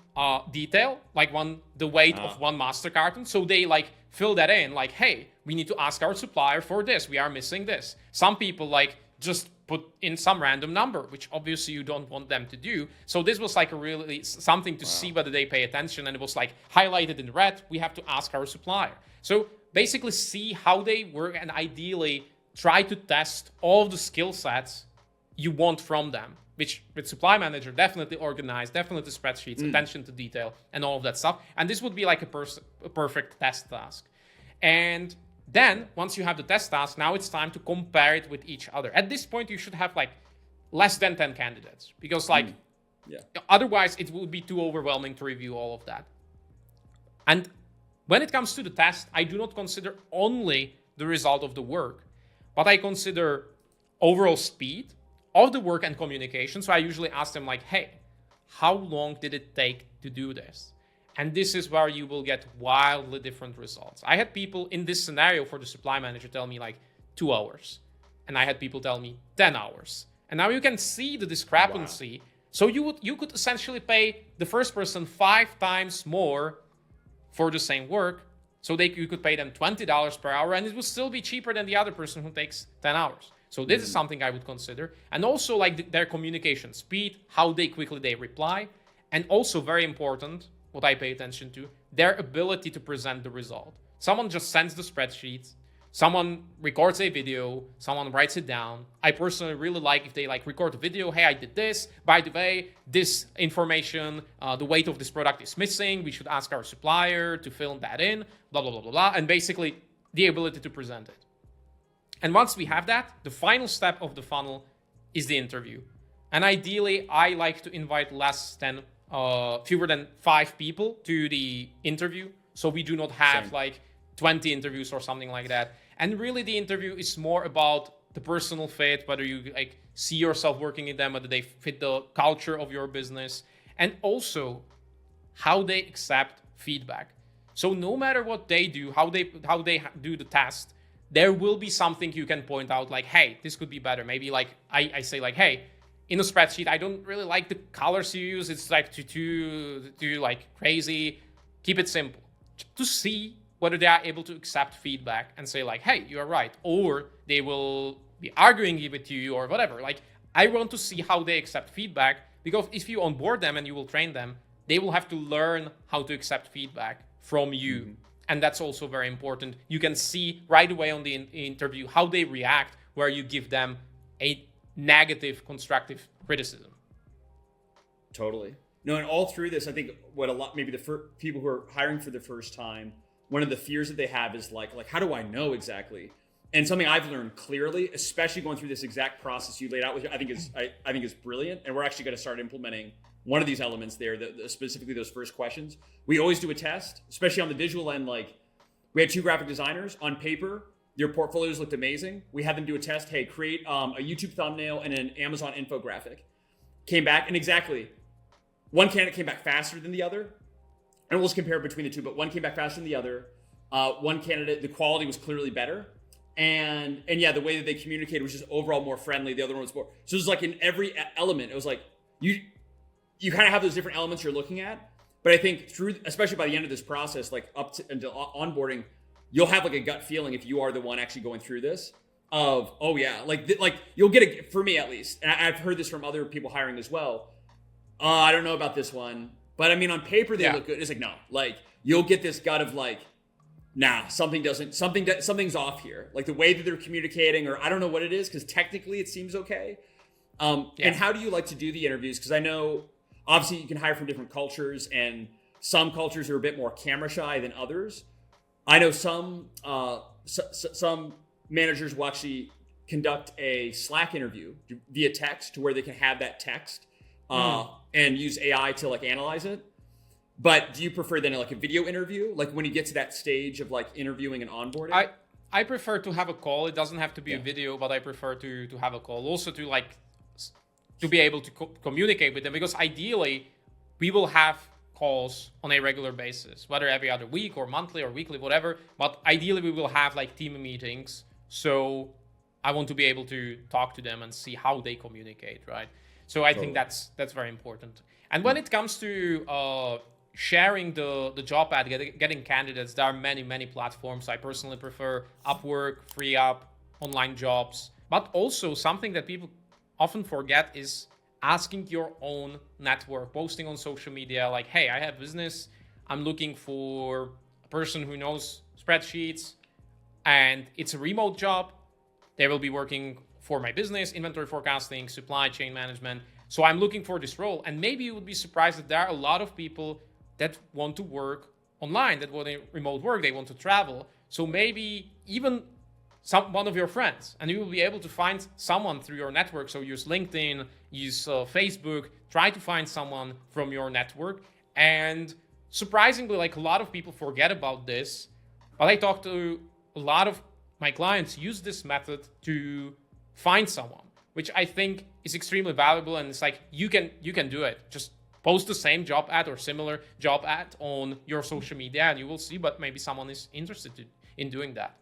detail, like the weight of one master carton. So they like fill that in, like, hey, we need to ask our supplier for this. We are missing this. Some people like just put in some random number, which obviously you don't want them to do. So this was like a really something to see whether they pay attention, and it was like highlighted in red. We have to ask our supplier. So basically see how they work and ideally try to test all of the skill sets you want from them, which with supply manager, definitely organized, definitely spreadsheets, attention to detail, and all of that stuff. And this would be like a perfect test task. And then once you have the test task, now it's time to compare it with each other. At this point, you should have like less than 10 candidates because like otherwise it would be too overwhelming to review all of that. And when it comes to the test, I do not consider only the result of the work, but I consider overall speed of the work and communication. So I usually ask them like, hey, how long did it take to do this? And this is where you will get wildly different results. I had people in this scenario for the supply manager tell me like 2 hours. And I had people tell me 10 hours. And now you can see the discrepancy. Wow. So you could essentially pay the first person 5 times more for the same work. So you could pay them $20 per hour, and it would still be cheaper than the other person who takes 10 hours. So this is something I would consider. And also like their communication speed, how quickly they reply. And also very important, what I pay attention to, their ability to present the result. Someone just sends the spreadsheet, someone records a video, someone writes it down. I personally really like if they like record a video, hey, I did this, by the way, this information, the weight of this product is missing, we should ask our supplier to fill that in, blah, blah, blah, blah, blah, and basically the ability to present it. And once we have that, the final step of the funnel is the interview. And ideally, I like to invite fewer than 5 people to the interview. So we do not have like 20 interviews or something like that. And really the interview is more about the personal fit, whether you like see yourself working in them, whether they fit the culture of your business, and also how they accept feedback. So no matter what they do, how they do the test, there will be something you can point out like, hey, this could be better. Maybe like I say like, hey, in a spreadsheet, I don't really like the colors you use. It's like too like crazy. Keep it simple. To see whether they are able to accept feedback and say like, hey, you're right. Or they will be arguing with you or whatever. Like, I want to see how they accept feedback, because if you onboard them and you will train them, they will have to learn how to accept feedback from you. Mm-hmm. And that's also very important. You can see right away on the interview how they react, where you give them a negative, constructive criticism. Totally. No, and all through this, I think what a lot, maybe the people who are hiring for the first time, one of the fears that they have is like, how do I know exactly? And something I've learned clearly, especially going through this exact process you laid out, which I think is brilliant. And we're actually going to start implementing one of these elements there, specifically those first questions. We always do a test, especially on the visual end. Like, we had 2 graphic designers on paper. Their portfolios looked amazing. We had them do a test. Hey, create a YouTube thumbnail and an Amazon infographic. Came back, and exactly, one candidate came back faster than the other. And we'll just compare between the two, but one came back faster than the other. One candidate, the quality was clearly better. And yeah, the way that they communicated was just overall more friendly. The other one was more. So it was like in every element, it was like you kind of have those different elements you're looking at. But I think through, especially by the end of this process, like up to until onboarding, you'll have like a gut feeling if you are the one actually going through this of, oh yeah, like you'll get a, for me at least, and I've heard this from other people hiring as well. I don't know about this one, but I mean, on paper, they look good. It's like, no, like you'll get this gut of like, nah, something's off here. Like the way that they're communicating, or I don't know what it is, because technically it seems okay. And how do you like to do the interviews? Because I know obviously you can hire from different cultures, and some cultures are a bit more camera shy than others. I know some managers will actually conduct a Slack interview via text, to where they can have that text and use AI to like analyze it. But do you prefer then like a video interview, like when you get to that stage of like interviewing and onboarding? I prefer to have a call. It doesn't have to be a video, but I prefer to have a call. Also to like to be able to communicate with them, because ideally we will have calls on a regular basis, whether every other week or monthly or weekly, whatever. But ideally we will have like team meetings. So I want to be able to talk to them and see how they communicate, right? So I think that's very important. And when it comes to sharing the job ad, getting candidates, there are many platforms. I personally prefer Upwork, FreeUp, Online Jobs. But also something that people often forget is asking your own network, posting on social media like, hey, I have business. I'm looking for a person who knows spreadsheets, and it's a remote job. They will be working for my business, inventory forecasting, supply chain management. So I'm looking for this role. And maybe you would be surprised that there are a lot of people that want to work online, that want remote work, they want to travel. So maybe even one of your friends, and you will be able to find someone through your network. So use LinkedIn, use Facebook, try to find someone from your network. And surprisingly, like a lot of people forget about this, but I talk to a lot of my clients use this method to find someone, which I think is extremely valuable. And it's like, you can do it. Just Post the same job ad or similar job ad on your social media and you will see, but maybe someone is interested in doing that.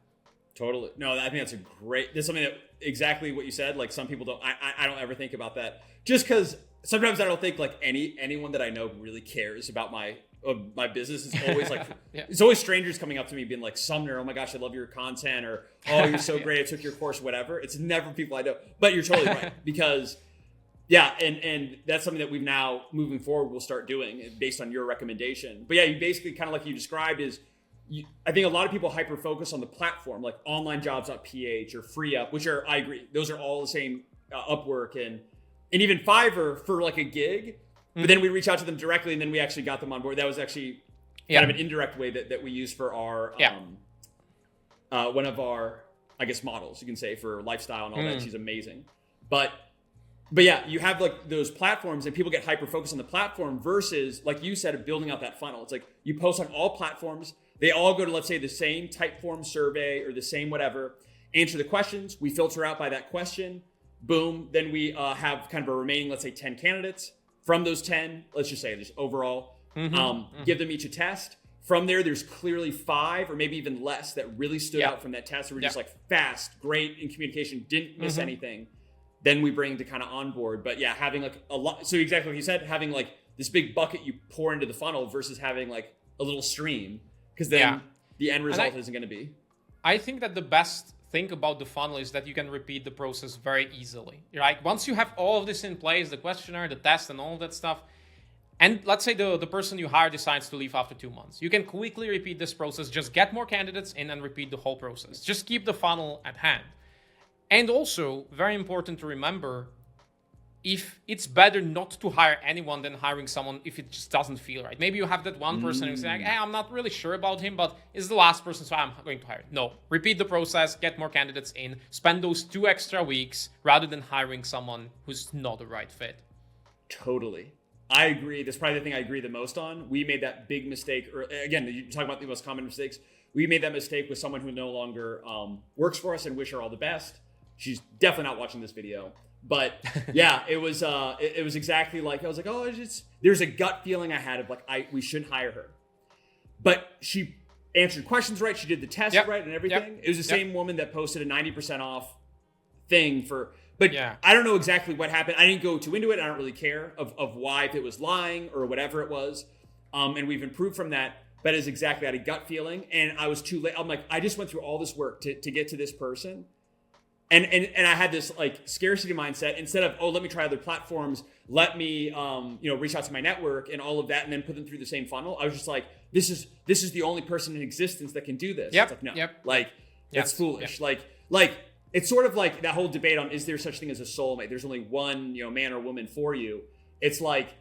Totally. No, I think that's something that exactly what you said. Like some people I don't ever think about that, just because sometimes I don't think like anyone that I know really cares about my business. Is always like, it's always strangers coming up to me being like, Sumner, oh my gosh, I love your content, or, oh, you're so great, I took your course, whatever. It's never people I know, but you're totally right. Because and that's something that we've now moving forward, we'll start doing based on your recommendation. But yeah, you basically kind of like you described is, I think a lot of people hyper focus on the platform, like onlinejobs.ph or FreeUp, which are, I agree, those are all the same, Upwork and even Fiverr for like a gig. But then we reach out to them directly, and then we actually got them on board. That was actually kind of an indirect way that we use for our one of our, I guess, models, you can say, for lifestyle and all that. She's amazing. But yeah, you have like those platforms, and people get hyper focused on the platform versus, like you said, of building out that funnel. It's like you post on all platforms. They all go to, let's say, the same type form survey or the same whatever. Answer the questions. We filter out by that question. Boom. Then we have kind of a remaining, let's say, 10 candidates. From those 10, let's just say, just overall, give them each a test. From there, there's clearly 5 or maybe even less that really stood out from that test. We're just like fast, great in communication, didn't miss anything. Then we bring to kind of onboard. But yeah, having like a lot. So exactly what you said, having like this big bucket you pour into the funnel versus having like a little stream, because then the end result isn't going to be. I think that the best thing about the funnel is that you can repeat the process very easily, right? Once you have all of this in place, the questionnaire, the test, and all of that stuff, and let's say the person you hire decides to leave after 2 months, you can quickly repeat this process, just get more candidates in and repeat the whole process. Just keep the funnel at hand. And also, very important to remember, if it's better not to hire anyone than hiring someone if it just doesn't feel right. Maybe you have that one person who's like, hey, I'm not really sure about him, but it's the last person, so I'm going to hire. No, repeat the process, get more candidates in, spend those 2 extra weeks rather than hiring someone who's not the right fit. Totally. I agree. That's probably the thing I agree the most on. We made that big mistake, or again, you talk about the most common mistakes. We made that mistake with someone who no longer works for us, and wish her all the best. She's definitely not watching this video. But yeah, it was exactly like, I was like, oh, there's a gut feeling I had of like, we shouldn't hire her. But she answered questions right. She did the test right and everything. It was the same woman that posted a 90% off thing but I don't know exactly what happened. I didn't go too into it. I don't really care of why, if it was lying or whatever it was. And we've improved from that. But it's exactly, I had a gut feeling, and I was too late. I'm like, I just went through all this work to get to this person. And I had this like scarcity mindset, instead of, oh, let me try other platforms, let me reach out to my network and all of that, and then put them through the same funnel. I was just like, this is the only person in existence that can do this. It's like, no, like it's foolish. Like it's sort of like that whole debate on, is there such thing as a soulmate? There's only one, man or woman for you. It's like,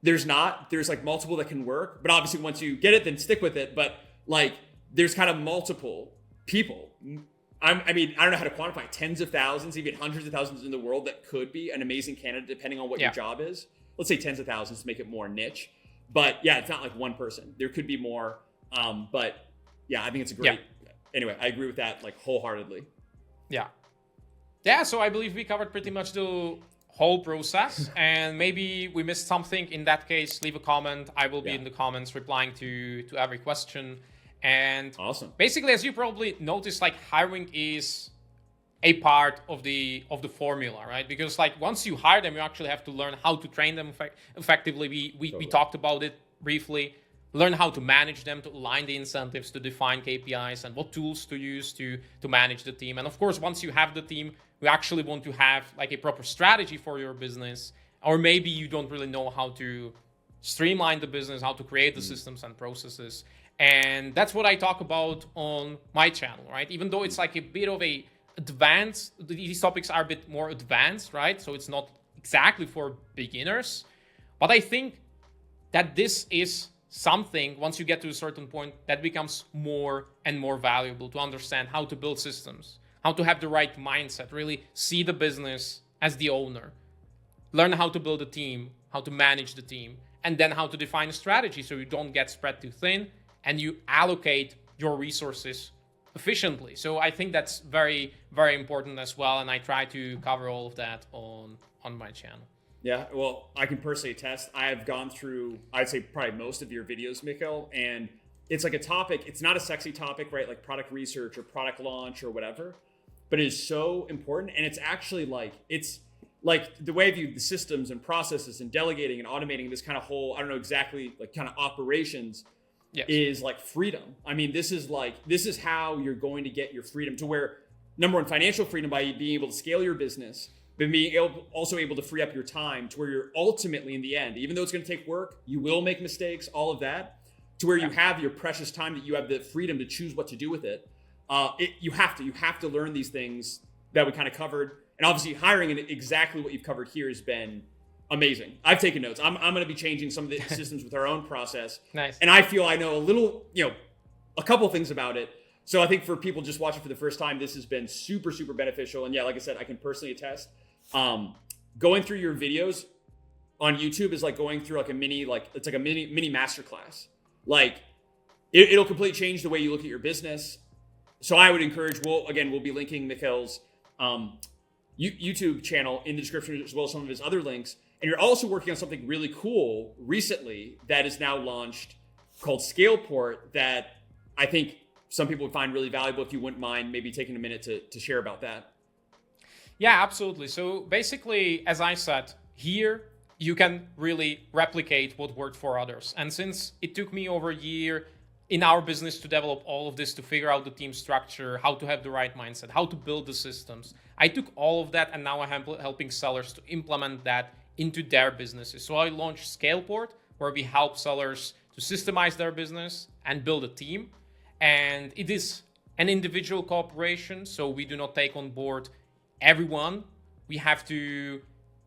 there's like multiple that can work, but obviously once you get it, then stick with it. But like, there's kind of multiple people. I don't know how to quantify, tens of thousands, even hundreds of thousands in the world that could be an amazing candidate depending on what your job is. Let's say tens of thousands to make it more niche. But yeah, it's not like one person. There could be more. But yeah, I think it's a great. Anyway, I agree with that like wholeheartedly. Yeah, so I believe we covered pretty much the whole process, and maybe we missed something. In that case, leave a comment. I will be in the comments replying to every question. And awesome. Basically, as you probably noticed, like hiring is a part of the formula, right? Because like once you hire them, you actually have to learn how to train them effectively. We talked about it briefly. Learn how to manage them, to align the incentives, to define KPIs, and what tools to use to manage the team. And of course, once you have the team, we actually want to have like a proper strategy for your business. Or maybe you don't really know how to streamline the business, how to create the systems and processes. And that's what I talk about on my channel, right? Even though it's like a bit of a advanced, these topics are a bit more advanced, right? So it's not exactly for beginners. But I think that this is something, once you get to a certain point, that becomes more and more valuable, to understand how to build systems, how to have the right mindset, really see the business as the owner, learn how to build a team, how to manage the team, and then how to define a strategy so you don't get spread too thin and you allocate your resources efficiently. So I think that's very, very important as well. And I try to cover all of that on my channel. Yeah, well, I can personally attest. I have gone through, I'd say probably most of your videos, Michal, and it's like a topic. It's not a sexy topic, right? Like product research or product launch or whatever, but it is so important. And it's like the way I view the systems and processes and delegating and automating this kind of whole, I don't know exactly, like kind of operations Yes. is like freedom. I mean, this is how you're going to get your freedom to where, number one, financial freedom by being able to scale your business, but being also able to free up your time to where you're ultimately in the end, even though it's going to take work, you will make mistakes, all of that, to where you have your precious time that you have the freedom to choose what to do with it. You have to learn these things that we kind of covered. And obviously hiring and exactly what you've covered here has been amazing. I've taken notes. I'm going to be changing some of the systems with our own process. Nice. And I feel I know a couple things about it. So I think for people just watching for the first time, this has been super, super beneficial. And yeah, like I said, I can personally attest. Going through your videos on YouTube is like going through like a mini masterclass. Like it'll completely change the way you look at your business. So I would encourage, we'll be linking Michal's YouTube channel in the description, as well as some of his other links. And you're also working on something really cool recently that is now launched called Scaleport that I think some people would find really valuable. If you wouldn't mind maybe taking a minute to share about that. Yeah, absolutely. So basically, as I said, here you can really replicate what worked for others. And since it took me over a year in our business to develop all of this, to figure out the team structure, how to have the right mindset, how to build the systems, I took all of that and now I'm helping sellers to implement that into their businesses. So I launched Scaleport, where we help sellers to systemize their business and build a team. And it is an individual cooperation, so we do not take on board everyone. We have to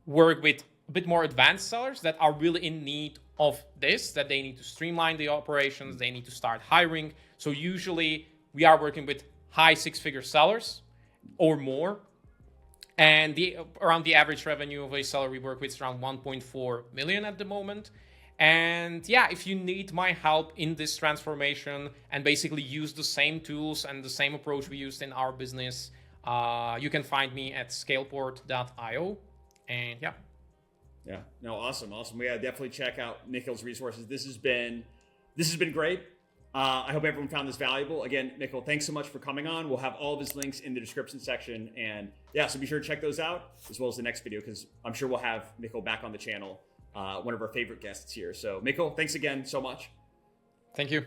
work with a bit more advanced sellers that are really in need of this, that they need to streamline the operations, they need to start hiring. So usually we are working with high six-figure sellers or more. And around the average revenue of a seller we work with is around 1.4 million at the moment. And yeah, if you need my help in this transformation and basically use the same tools and the same approach we used in our business, you can find me at scaleport.io. And yeah. Yeah, no, awesome. We gotta definitely check out Michal's resources. This has been great. I hope everyone found this valuable. Again, Michal, thanks so much for coming on. We'll have all of his links in the description section. And yeah, so be sure to check those out, as well as the next video, because I'm sure we'll have Michal back on the channel, one of our favorite guests here. So Michal, thanks again so much. Thank you.